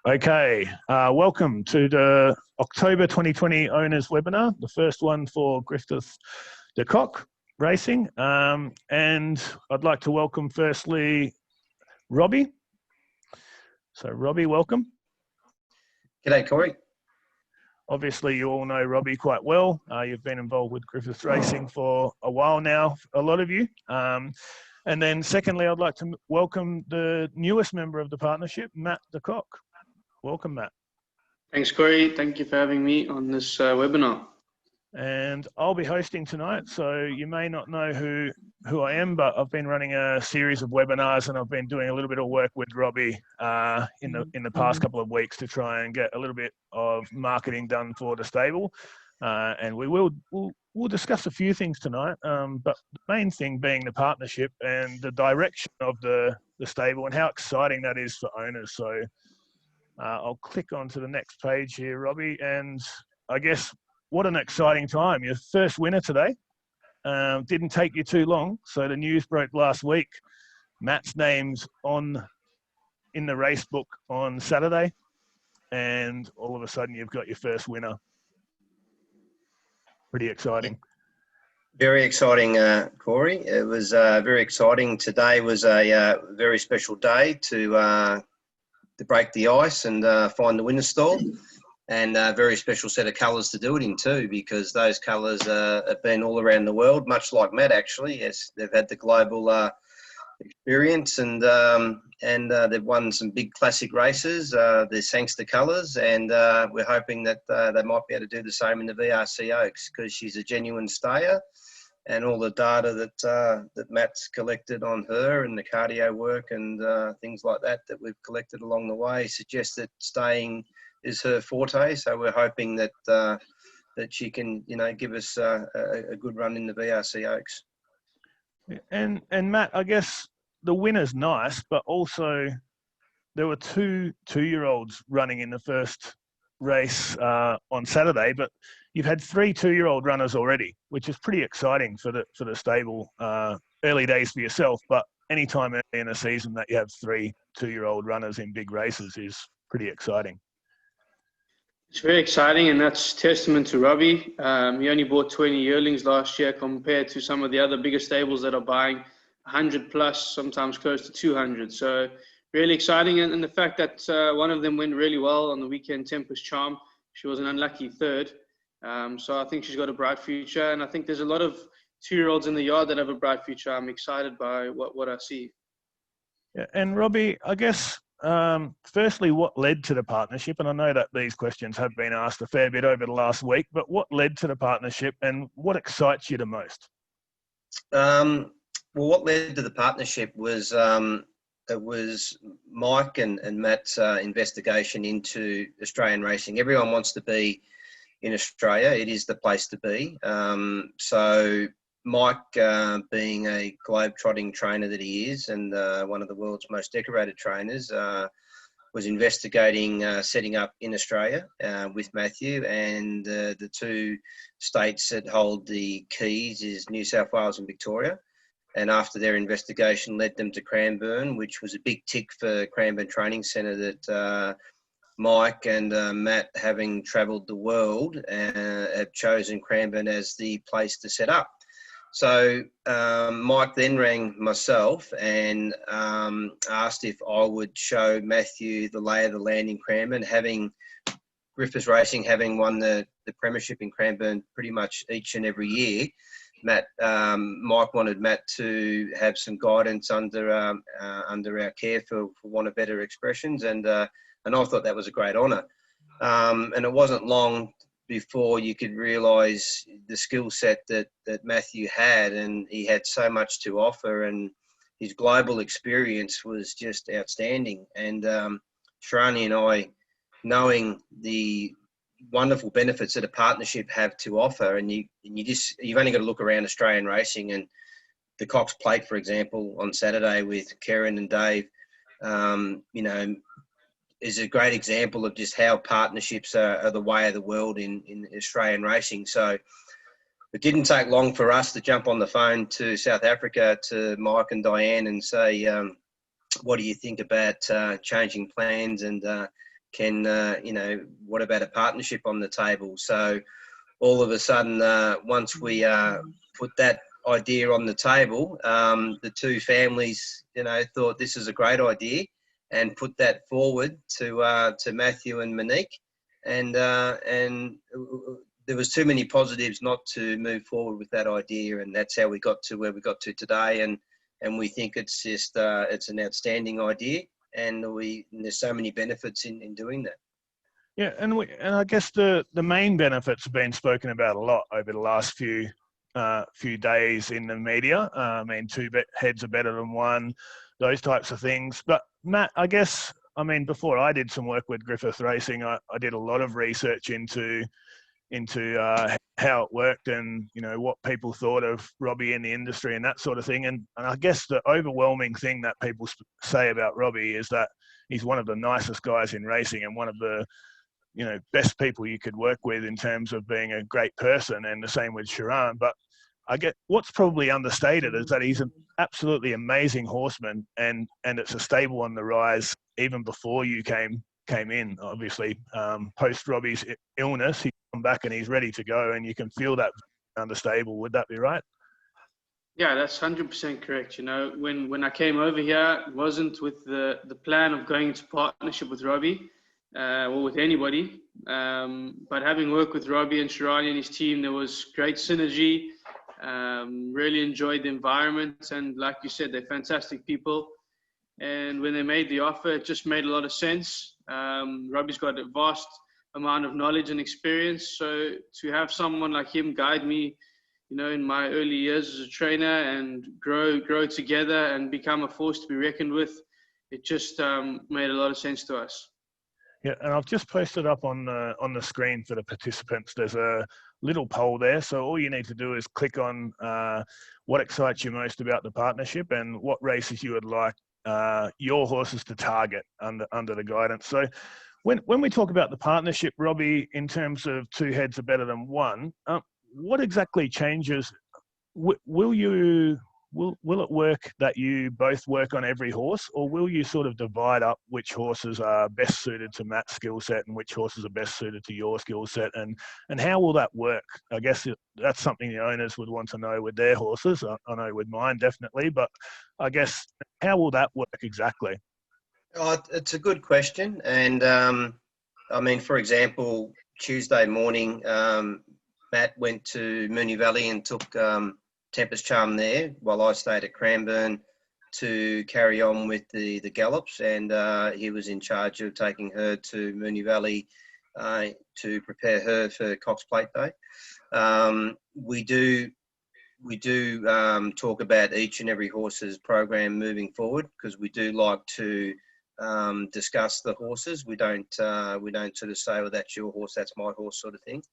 Okay, welcome to the October 2020 Owners Webinar, the first one for Griffiths De Kock Racing. And I'd like to welcome firstly Robbie. So Robbie, welcome. G'day, Corey. Obviously, you all know Robbie quite well. You've been involved with Griffiths Racing for a while now, a lot of you. And then secondly, I'd like to welcome the newest member of the partnership, Mathew De Kock. Welcome, Matt. Thanks, Corey. Thank you for having me on this webinar. And I'll be hosting tonight, so you may not know who I am, but I've been running a series of webinars and I've been doing a little bit of work with Robbie in the past couple of weeks to try and get a little bit of marketing done for the stable. And we'll discuss a few things tonight, but the main thing being the partnership and the direction of the stable and how exciting that is for owners. So I'll click on to the next page here, Robbie, and I guess what an exciting time. Your first winner today. Didn't take you too long, so the news broke last week. Matt's name's in the race book on Saturday, and all of a sudden you've got your first winner. Pretty exciting. Very exciting, Corey. It was very exciting. Today was a very special day to break the ice and find the winner's stall, and a very special set of colours to do it in too, because those colours have been all around the world, much like Matt actually. Yes, they've had the global experience, and they've won some big classic races. They're thanks to colours, and we're hoping that they might be able to do the same in the VRC Oaks, because she's a genuine stayer. And all the data that Matt's collected on her and the cardio work and things like that we've collected along the way suggests that staying is her forte. So we're hoping that that she can, give us a good run in the VRC Oaks. And Matt, I guess the winner's nice, but also there were two-year-olds running in the first race on Saturday, but you've had 3 2-year-old runners already, which is pretty exciting for the stable. Early days for yourself, but any time early in a season that you have 3 2-year-old runners in big races is pretty exciting. It's very exciting, and that's testament to Robbie. He only bought 20 yearlings last year compared to some of the other bigger stables that are buying 100 plus, sometimes close to 200. So really exciting, and the fact that one of them went really well on the weekend, Tempest Charm. She was an unlucky third. So I think she's got a bright future, and I think there's a lot of 2-year-olds in the yard that have a bright future. I'm excited by what I see. Yeah, and Robbie, I guess, firstly, what led to the partnership? And I know that these questions have been asked a fair bit over the last week, but what led to the partnership and what excites you the most? Well, what led to the partnership was it was Mike and Matt's investigation into Australian racing. Everyone wants to be in Australia. It is the place to be. So Mike, being a globe-trotting trainer that he is, and one of the world's most decorated trainers, was investigating setting up in Australia with Mathew, and the 2 states that hold the keys is New South Wales and Victoria. And after their investigation led them to Cranbourne, which was a big tick for Cranbourne Training Centre, that Mike and Matt, having travelled the world, have chosen Cranbourne as the place to set up. So Mike then rang myself and asked if I would show Mathew the lay of the land in Cranbourne, having Griffiths Racing having won the premiership in Cranbourne pretty much each and every year. Mike wanted Matt to have some guidance under our care, for want of better expressions, and I thought that was a great honour. And it wasn't long before you could realise the skill set that Mathew had, and he had so much to offer, and his global experience was just outstanding. And Sharani and I, knowing the wonderful benefits that a partnership have to offer, and you've only got to look around Australian racing, and the Cox Plate, for example, on Saturday with Karen and Dave, is a great example of just how partnerships are the way of the world in Australian racing. So it didn't take long for us to jump on the phone to South Africa to Mike and Diane and say, what do you think about changing plans and what about a partnership on the table? So all of a sudden, once we put that idea on the table, the two families, thought this is a great idea and put that forward to Mathew and Monique. And there was too many positives not to move forward with that idea, and that's how we got to where we got to today. And we think it's just it's an outstanding idea, and there's so many benefits in doing that. Yeah, and I guess the main benefits have been spoken about a lot over the last few days in the media. I mean, two heads are better than one, those types of things. But Matt, I guess, before I did some work with Griffiths Racing, I did a lot of research into how it worked and what people thought of Robbie in the industry and that sort of thing. And I guess the overwhelming thing that people say about Robbie is that he's one of the nicest guys in racing and one of the best people you could work with in terms of being a great person, and the same with Sharon. But I get what's probably understated is that he's an absolutely amazing horseman, and it's a stable on the rise even before you came in. Obviously, post Robbie's illness, he's come back and he's ready to go, and you can feel that under stable. Would that be right? Yeah, that's 100% correct. When I came over here, it wasn't with the plan of going into partnership with Robbie or with anybody. But having worked with Robbie and Shirani and his team, there was great synergy. Really enjoyed the environment, and like you said, they're fantastic people. And when they made the offer, it just made a lot of sense. Robbie's got a vast amount of knowledge and experience, so to have someone like him guide me, in my early years as a trainer and grow together and become a force to be reckoned with, it just made a lot of sense to us. Yeah, and I've just posted up on the screen for the participants. There's a little poll there, so all you need to do is click on what excites you most about the partnership and what races you would like your horses to target under the guidance. So when we talk about the partnership, Robbie, in terms of two heads are better than one, what exactly changes? Will it work that you both work on every horse, or will you sort of divide up which horses are best suited to Matt's skill set and which horses are best suited to your skill set, and how will that work? I guess that's something the owners would want to know with their horses. I know with mine definitely, but I guess how will that work exactly? Oh, it's a good question, and for example, Tuesday morning, Matt went to Moonee Valley and took Tempest Charm there while I stayed at Cranbourne to carry on with the gallops, and he was in charge of taking her to Moonee Valley to prepare her for Cox Plate Day. We do talk about each and every horse's program moving forward, because we do like to discuss the horses. We don't sort of say, well, that's your horse, that's my horse, sort of thing.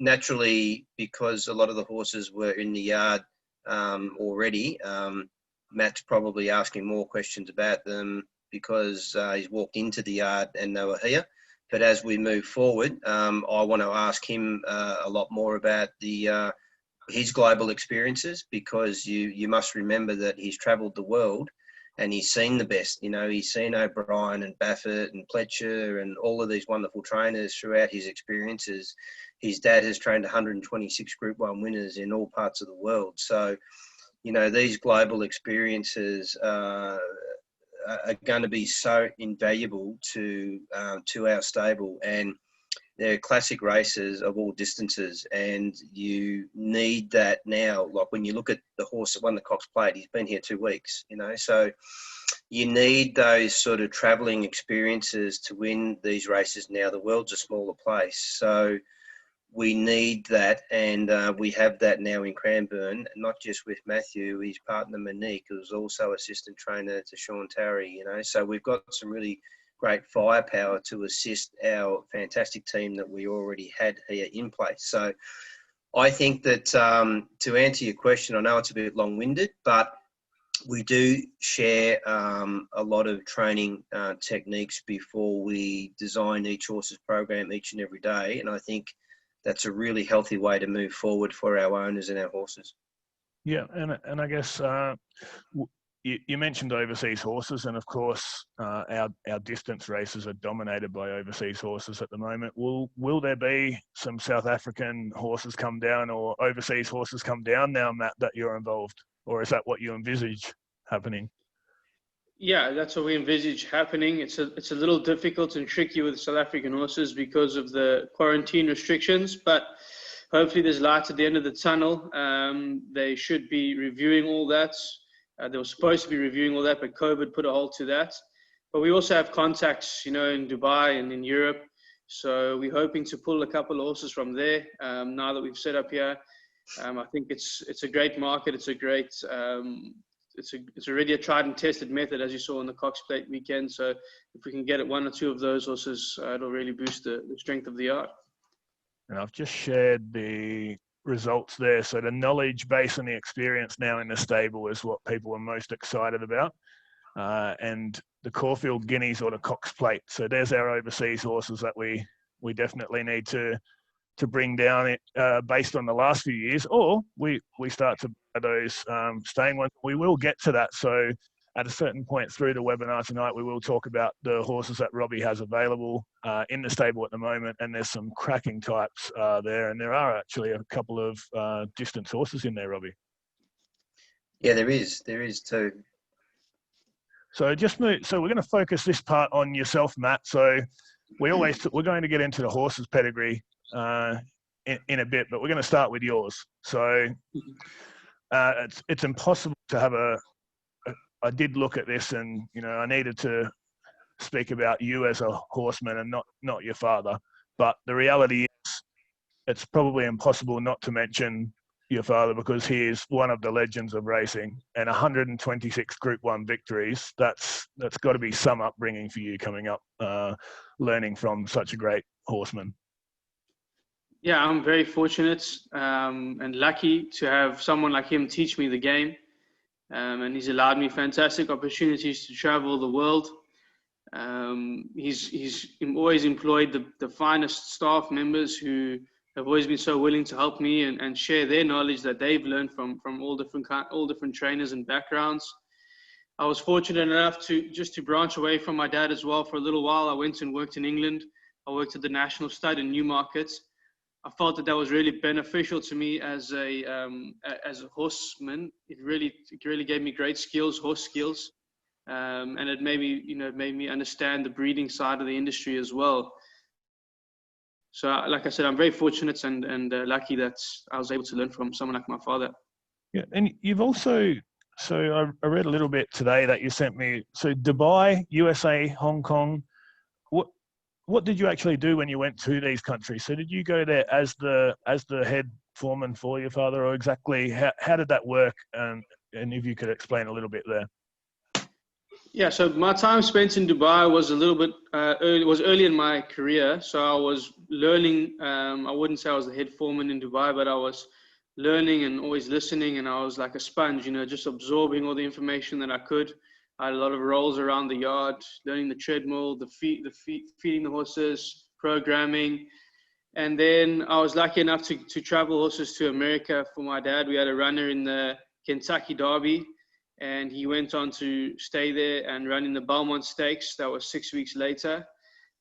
Naturally, because a lot of the horses were in the yard already, Matt's probably asking more questions about them because he's walked into the yard and they were here. But as we move forward, I want to ask him a lot more about his global experiences, because you must remember that he's travelled the world and he's seen the best. He's seen O'Brien and Baffert and Pletcher and all of these wonderful trainers throughout his experiences. His dad has trained 126 Group 1 winners in all parts of the world. So, these global experiences are going to be so invaluable to our stable, and they're classic races of all distances, and you need that now. Like when you look at the horse that won the Cox Plate, he's been here 2 weeks, so you need those sort of travelling experiences to win these races now. The world's a smaller place, so we need that, and we have that now in Cranbourne, not just with Mathew, his partner Monique, who's also assistant trainer to Sean Tarry, so we've got some really great firepower to assist our fantastic team that we already had here in place. So I think that to answer your question, I know it's a bit long-winded, but we do share a lot of training techniques before we design each horse's program each and every day. And I think that's a really healthy way to move forward for our owners and our horses. Yeah, and I guess you mentioned overseas horses, and of course, our distance races are dominated by overseas horses at the moment. Will there be some South African horses come down or overseas horses come down now, Matt, that you're involved, or is that what you envisage happening? Yeah, that's what we envisage happening. It's a little difficult and tricky with South African horses because of the quarantine restrictions, but hopefully there's light at the end of the tunnel. They should be reviewing all that. They were supposed to be reviewing all that, but COVID put a halt to that. But we also have contacts, in Dubai and in Europe. So we're hoping to pull a couple of horses from there now that we've set up here. I think it's a great market. It's a great, it's already a tried and tested method, as you saw on the Cox Plate weekend. So if we can get one or two of those horses, it'll really boost the strength of the yard. And I've just shared the results there. So the knowledge base and the experience now in the stable is what people are most excited about. And the Caulfield Guineas or the Cox Plate. So there's our overseas horses that we definitely need to bring down based on the last few years, or we start to those staying ones. We will get to that. So at a certain point through the webinar tonight, we will talk about the horses that Robbie has available in the stable at the moment. And there's some cracking types there. And there are actually a couple of distance horses in there, Robbie. Yeah, there is too. So so we're going to focus this part on yourself, Matt. So we're going to get into the horse's pedigree in a bit, but we're going to start with yours. So it's impossible to have I did look at this, and I needed to speak about you as a horseman and not your father. But the reality is, it's probably impossible not to mention your father, because he is one of the legends of racing, and 126 Group 1 victories. That's got to be some upbringing for you coming up, learning from such a great horseman. Yeah, I'm very fortunate and lucky to have someone like him teach me the game. And he's allowed me fantastic opportunities to travel the world. He's always employed the finest staff members who have always been so willing to help me and share their knowledge that they've learned from all different trainers and backgrounds. I was fortunate enough to branch away from my dad as well for a little while. I went and worked in England. I worked at the National Stud in Newmarket. I felt that was really beneficial to me as a horseman. It really gave me great skills, horse skills, and it made me understand the breeding side of the industry as well. So, like I said, I'm very fortunate and lucky that I was able to learn from someone like my father. Yeah, and you've also, so I read a little bit today that you sent me. So Dubai, USA, Hong Kong. What did you actually do when you went to these countries? So did you go there as the head foreman for your father, or exactly how did that work? And if you could explain a little bit there. Yeah, so my time spent in Dubai was a little bit early in my career. So I was learning. I wouldn't say I was the head foreman in Dubai, but I was learning and always listening, and I was like a sponge, just absorbing all the information that I could. I had a lot of roles around the yard, learning the treadmill, feeding the horses, programming. And then I was lucky enough to travel horses to America for my dad. We had a runner in the Kentucky Derby, and he went on to stay there and run in the Belmont Stakes. That was 6 weeks later.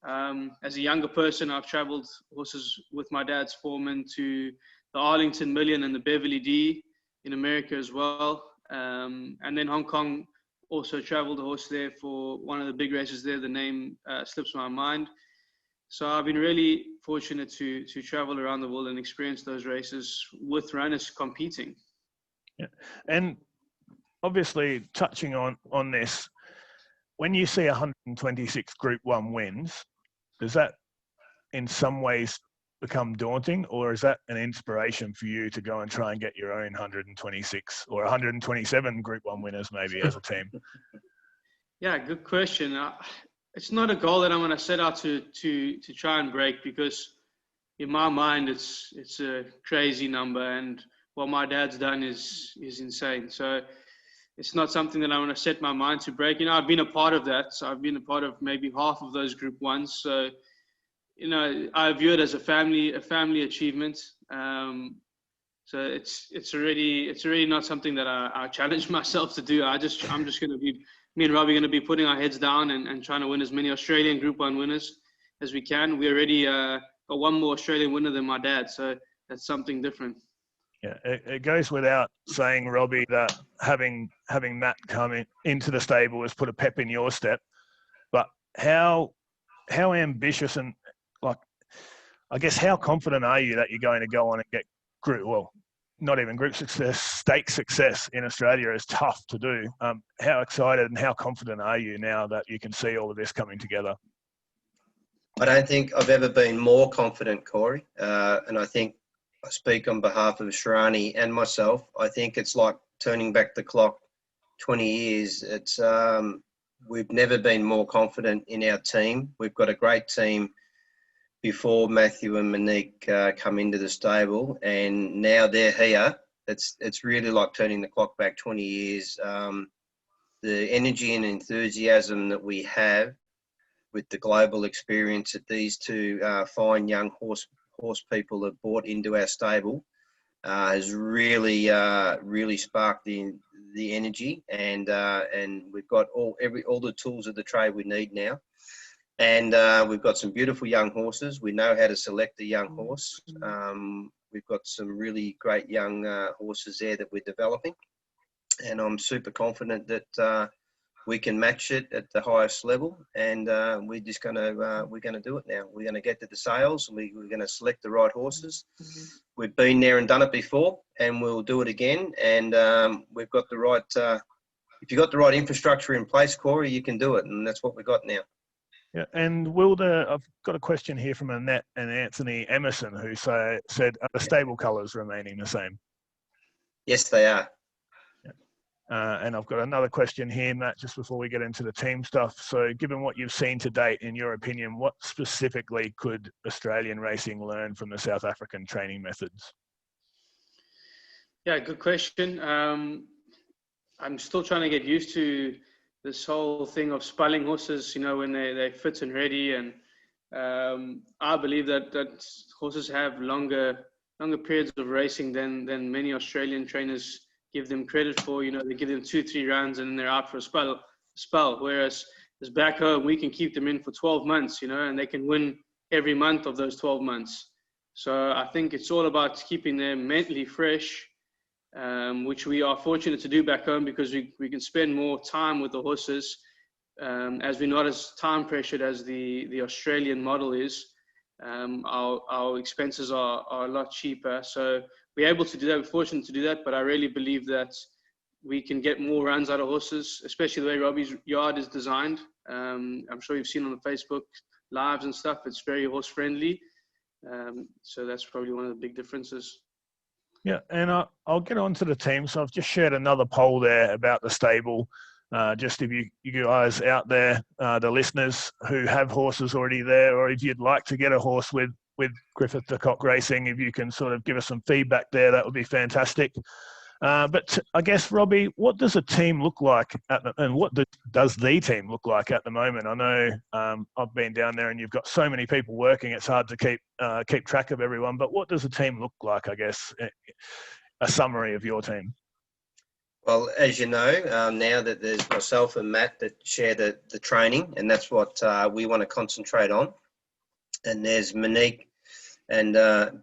As a younger person, I've traveled horses with my dad's foreman to the Arlington Million and the Beverly D in America as well. And then Hong Kong, also traveled a horse there for one of the big races there. The name slips my mind. So I've been really fortunate to travel around the world and experience those races with runners competing. Yeah. And obviously touching on this, when you see 126 Group 1 wins, does that in some ways become daunting, or is that an inspiration for you to go and try and get your own 126 or 127 Group 1 winners maybe as a team? Yeah, good question. It's not a goal that I'm going to set out to try and break, because in my mind it's a crazy number, and what my dad's done is insane. So it's not something that I'm going to set my mind to break. I've been a part of that. So I've been a part of maybe half of those Group 1s. So I view it as a family achievement. So So it's already not something that I challenge myself to do. I'm just going to be, me and Robbie are going to be putting our heads down and trying to win as many Australian Group 1 winners as we can. We already got one more Australian winner than my dad, so that's something different. Yeah, it goes without saying, Robbie, that having Matt come into the stable has put a pep in your step. But how ambitious and, like, I guess, how confident are you that you're going to go on and get not even group success, stake success in Australia is tough to do. How excited and how confident are you now that you can see all of this coming together? I don't think I've ever been more confident, Corey. And I think I speak on behalf of Sharani and myself. I think it's like turning back the clock 20 years. It's we've never been more confident in our team. We've got a great team before Mathew and Monique come into the stable, and now they're here. It's really like turning the clock back 20 years. The energy and enthusiasm that we have with the global experience that these two fine young horse people have brought into our stable has really sparked the energy, and we've got all the tools of the trade we need now. And we've got some beautiful young horses. We know how to select a young horse. We've got some really great young horses there that we're developing. And I'm super confident that we can match it at the highest level. And we're going to do it now. We're going to get to the sales, and we're going to select the right horses. We've been there and done it before, and we'll do it again. And we've got the right, if you've got the right infrastructure in place, Corey, you can do it. And that's what we've got now. Yeah, and I've got a question here from Annette and Anthony Emerson, who said, are the stable colours remaining the same? Yes, they are. Yeah. And I've got another question here, Matt, just before we get into the team stuff. So given what you've seen to date, in your opinion, what specifically could Australian racing learn from the South African training methods? Yeah, good question. I'm still trying to get used to this whole thing of spelling horses, when they're fit and ready. And I believe that horses have longer periods of racing than many Australian trainers give them credit for. They give them 2-3 rounds and then they're out for a spell. Whereas back home, we can keep them in for 12 months, and they can win every month of those 12 months. So I think it's all about keeping them mentally fresh, which we are fortunate to do back home because we can spend more time with the horses, as we're not as time pressured as the Australian model is. Our expenses are a lot cheaper, so we're able to do that. We're fortunate to do that, but I really believe that we can get more runs out of horses, especially the way Robbie's yard is designed. I'm sure you've seen on the Facebook lives and stuff. It's very horse friendly, so that's probably one of the big differences. Yeah, and I'll get on to the team. So I've just shared another poll there about the stable. Just if you guys out there, the listeners who have horses already there, or if you'd like to get a horse with Griffiths De Kock Racing, if you can sort of give us some feedback there, that would be fantastic. But I guess, Robbie, what does a team look like and what does the team look like at the moment? I know I've been down there and you've got so many people working, it's hard to keep track of everyone. But what does the team look like, I guess, a summary of your team? Well, as you know, now that there's myself and Matt that share the training, and that's what we want to concentrate on. And there's Monique and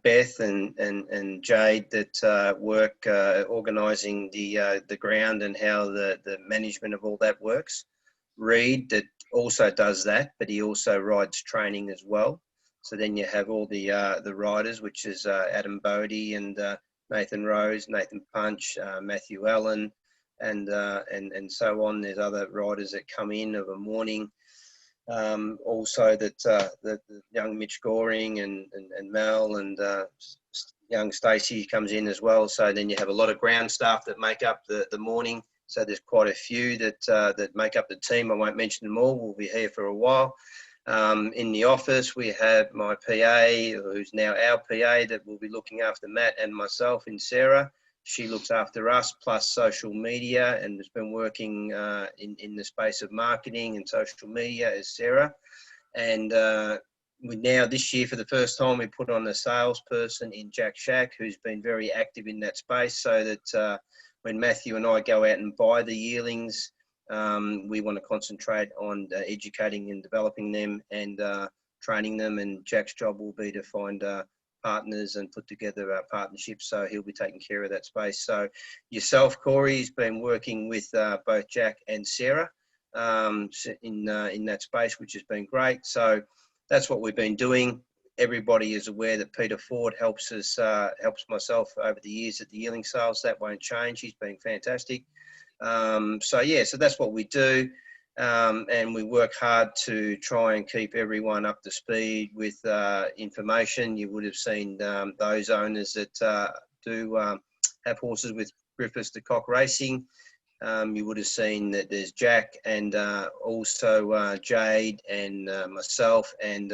Beth and Jade that work organising the ground and how the management of all that works. Reed that also does that, but he also rides training as well. So then you have all the riders, which is Adam Bodie and Nathan Rose, Nathan Punch, Matthew Allen, and so on. There's other riders that come in of a morning. Also that young Mitch Goring and Mel and young Stacey comes in as well. So then you have a lot of ground staff that make up the morning. So there's quite a few that make up the team. I won't mention them all. We'll be here for a while. In the office, we have my PA, who's now our PA, that will be looking after Matt and myself, in Sarah. She looks after us, plus social media, and has been working in the space of marketing and social media as Sarah. And now this year for the first time we put on a salesperson in Jack Shack who's been very active in that space, so that when Mathew and I go out and buy the yearlings, we want to concentrate on educating and developing them and training them, and Jack's job will be to find partners and put together partnerships, so he'll be taking care of that space. So yourself, Corey's been working with both Jack and Sarah in that space, which has been great. So that's what we've been doing. Everybody is aware that Peter Ford helps myself over the years at the yearling sales. That won't change. He's been fantastic. So that's what we do. And we work hard to try and keep everyone up to speed with information. You would have seen those owners that do have horses with Griffiths De Kock Racing. You would have seen that there's Jack and also Jade and myself and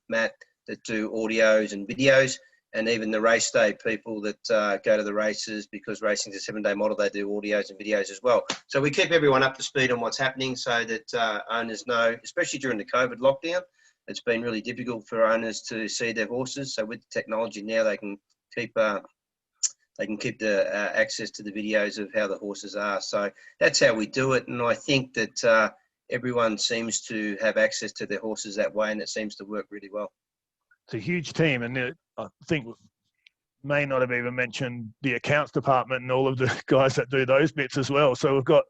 Matt that do audios and videos, and even the race day people that go to the races, because racing's a 7-day model, they do audios and videos as well. So we keep everyone up to speed on what's happening so that owners know, especially during the COVID lockdown, it's been really difficult for owners to see their horses. So with the technology now, they can keep the access to the videos of how the horses are. So that's how we do it. And I think that everyone seems to have access to their horses that way, and it seems to work really well. It's a huge team, and I think may not have even mentioned the accounts department and all of the guys that do those bits as well. So we've got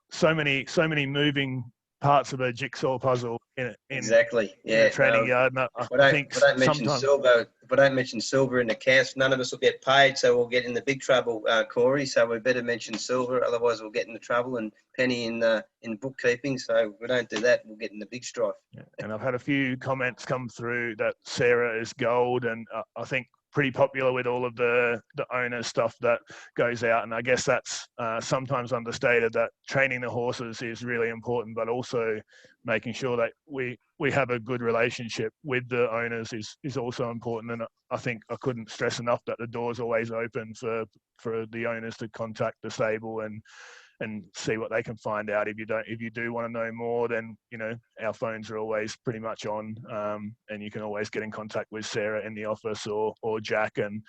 so many moving parts of a jigsaw puzzle in exactly. In a training yard. And I think if I don't mention Silver in the camps, none of us will get paid, so we'll get in the big trouble, Corey. So we better mention Silver, otherwise we'll get into trouble. And Penny in bookkeeping, so if we don't do that, we'll get in the big strife. Yeah. And I've had a few comments come through that Sarah is gold, and I think pretty popular with all of the owner stuff that goes out. And I guess that's sometimes understated, that training the horses is really important, but also making sure that we have a good relationship with the owners is also important. And I think I couldn't stress enough that the door's always open for the owners to contact the stable and see what they can find out. If you do want to know more, then our phones are always pretty much on, and you can always get in contact with Sarah in the office or Jack, and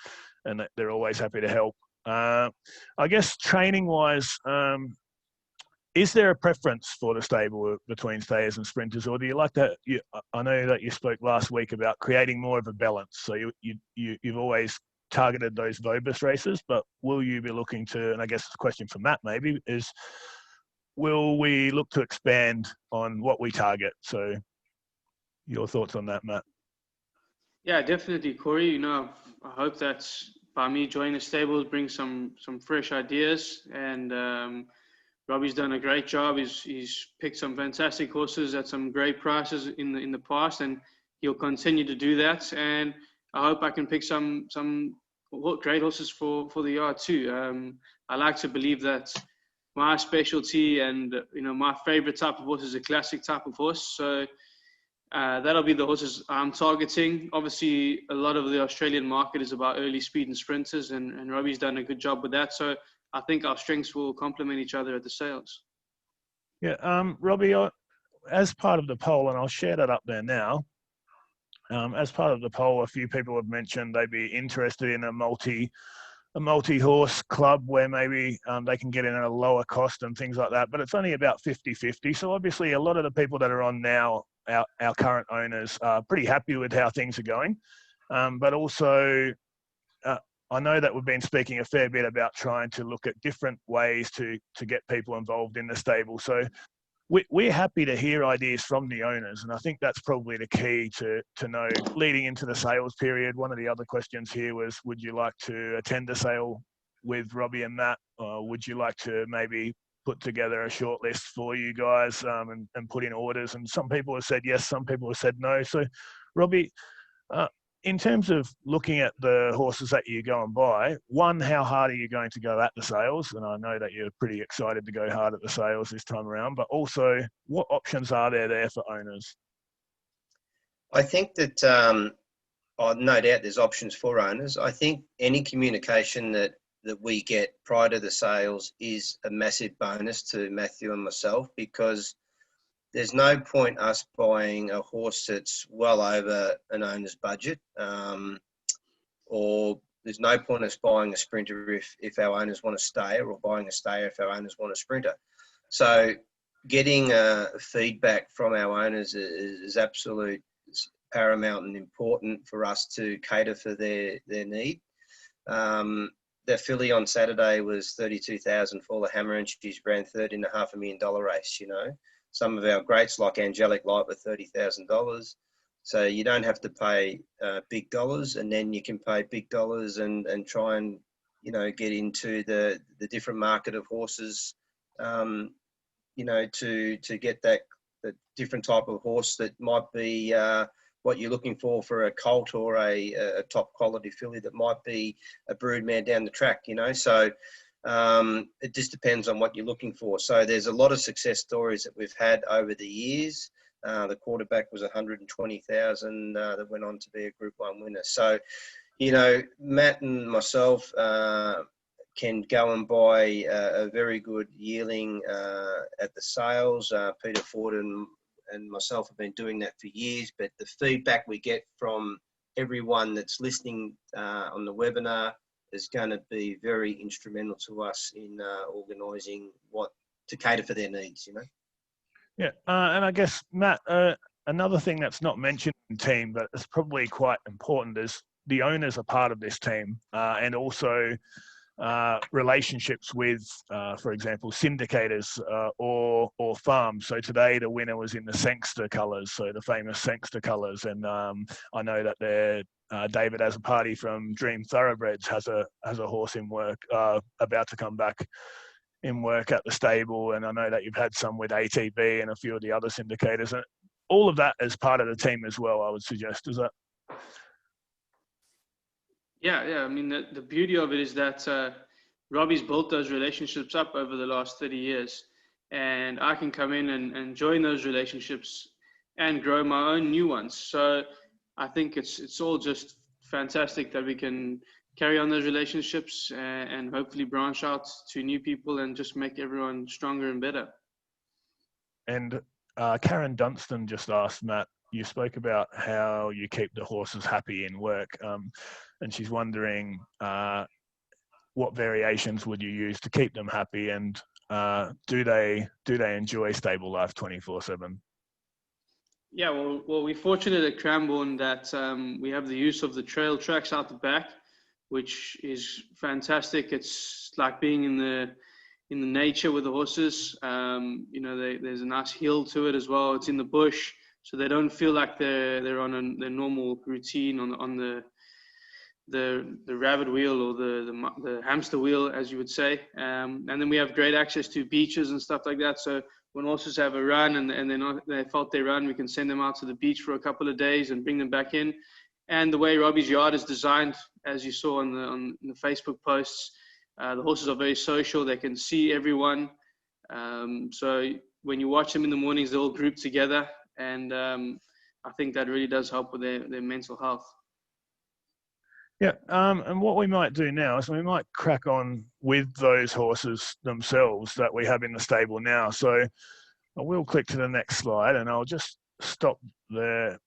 they're always happy to help. I guess training wise, is there a preference for the stable between stayers and sprinters, or do you like that? I know that you spoke last week about creating more of a balance. So you've always targeted those Vobis races, but will you be looking to, and I guess it's a question for Matt maybe, is will we look to expand on what we target? So your thoughts on that, Matt? Yeah, definitely, Corey. I hope that by me joining the stable brings some fresh ideas, and Robbie's done a great job. He's picked some fantastic horses at some great prices in the past, and he'll continue to do that. And I hope I can pick some great horses for the yard too. I like to believe that my specialty and my favorite type of horse is a classic type of horse. So that'll be the horses I'm targeting. Obviously, a lot of the Australian market is about early speed and sprinters, and Robbie's done a good job with that. So I think our strengths will complement each other at the sales. Yeah, Robbie, as part of the poll, and I'll share that up there now. As part of the poll, a few people have mentioned they'd be interested in a multi-horse club where maybe they can get in at a lower cost and things like that, but it's only about 50-50. So obviously a lot of the people that are on now, our current owners, are pretty happy with how things are going. But also I know that we've been speaking a fair bit about trying to look at different ways to get people involved in the stable. So we're happy to hear ideas from the owners, and I think that's probably the key to know leading into the sales period. One of the other questions here was, would you like to attend a sale with Robbie and Matt, or would you like to maybe put together a short list for you guys and put in orders? And some people have said yes, some people have said no. So Robbie, in terms of looking at the horses that you go and buy, one, how hard are you going to go at the sales? And I know that you're pretty excited to go hard at the sales this time around, but also what options are there for owners? I think that no doubt there's options for owners. I think any communication that we get prior to the sales is a massive bonus to Mathew and myself, because there's no point us buying a horse that's well over an owner's budget, or there's no point us buying a sprinter if our owners want a stayer, or buying a stayer if our owners want a sprinter. So getting feedback from our owners is absolute paramount and important for us to cater for their need. The filly on Saturday was 32,000 for the hammer, and she's ran third in a $500,000 race. Some of our greats like Angelic Light were $30,000. So you don't have to pay big dollars, and then you can pay big dollars and try and get into the different market of horses. To get the different type of horse that might be what you're looking for a colt, or a top quality filly that might be a broodmare down the track, So it just depends on what you're looking for. So there's a lot of success stories that we've had over the years. The quarterback was 120,000 that went on to be a Group 1 winner. So, Matt and myself can go and buy a very good yearling at the sales. Peter Ford and myself have been doing that for years, but the feedback we get from everyone that's listening on the webinar is going to be very instrumental to us in organising what to cater for their needs, Yeah, and I guess, Matt, another thing that's not mentioned in the team, but it's probably quite important, is the owners are part of this team, and also relationships with, for example, syndicators or farms. So today the winner was in the Sangster colours, so the famous Sangster colours, and I know that David Azzopardi from Dream Thoroughbreds has a horse in work, about to come back in work at the stable, and I know that you've had some with ATB and a few of the other syndicators, and all of that is part of the team as well, I would suggest. Is that? Yeah. I mean, the beauty of it is that Robbie's built those relationships up over the last 30 years, and I can come in and join those relationships and grow my own new ones. So I think it's all just fantastic that we can carry on those relationships and hopefully branch out to new people and just make everyone stronger and better. And Karen Dunstan just asked, Matt, you spoke about how you keep the horses happy in work, and she's wondering what variations would you use to keep them happy, and do they enjoy stable life 24/7? Yeah, well, we're fortunate at Cranbourne that we have the use of the trail tracks out the back, which is fantastic. It's like being in the nature with the horses. There's a nice hill to it as well. It's in the bush, so they don't feel like they're on their normal routine on the rabbit wheel or the hamster wheel, as you would say. And then we have great access to beaches and stuff like that. So when horses have a run and they felt their run, we can send them out to the beach for a couple of days and bring them back in. And the way Robbie's yard is designed, as you saw on the Facebook posts, the horses are very social. They can see everyone. So when you watch them in the mornings, they're all grouped together. And I think that really does help with their mental health. Yeah, and what we might do now is we might crack on with those horses themselves that we have in the stable now. So I will click to the next slide, and I'll just stop the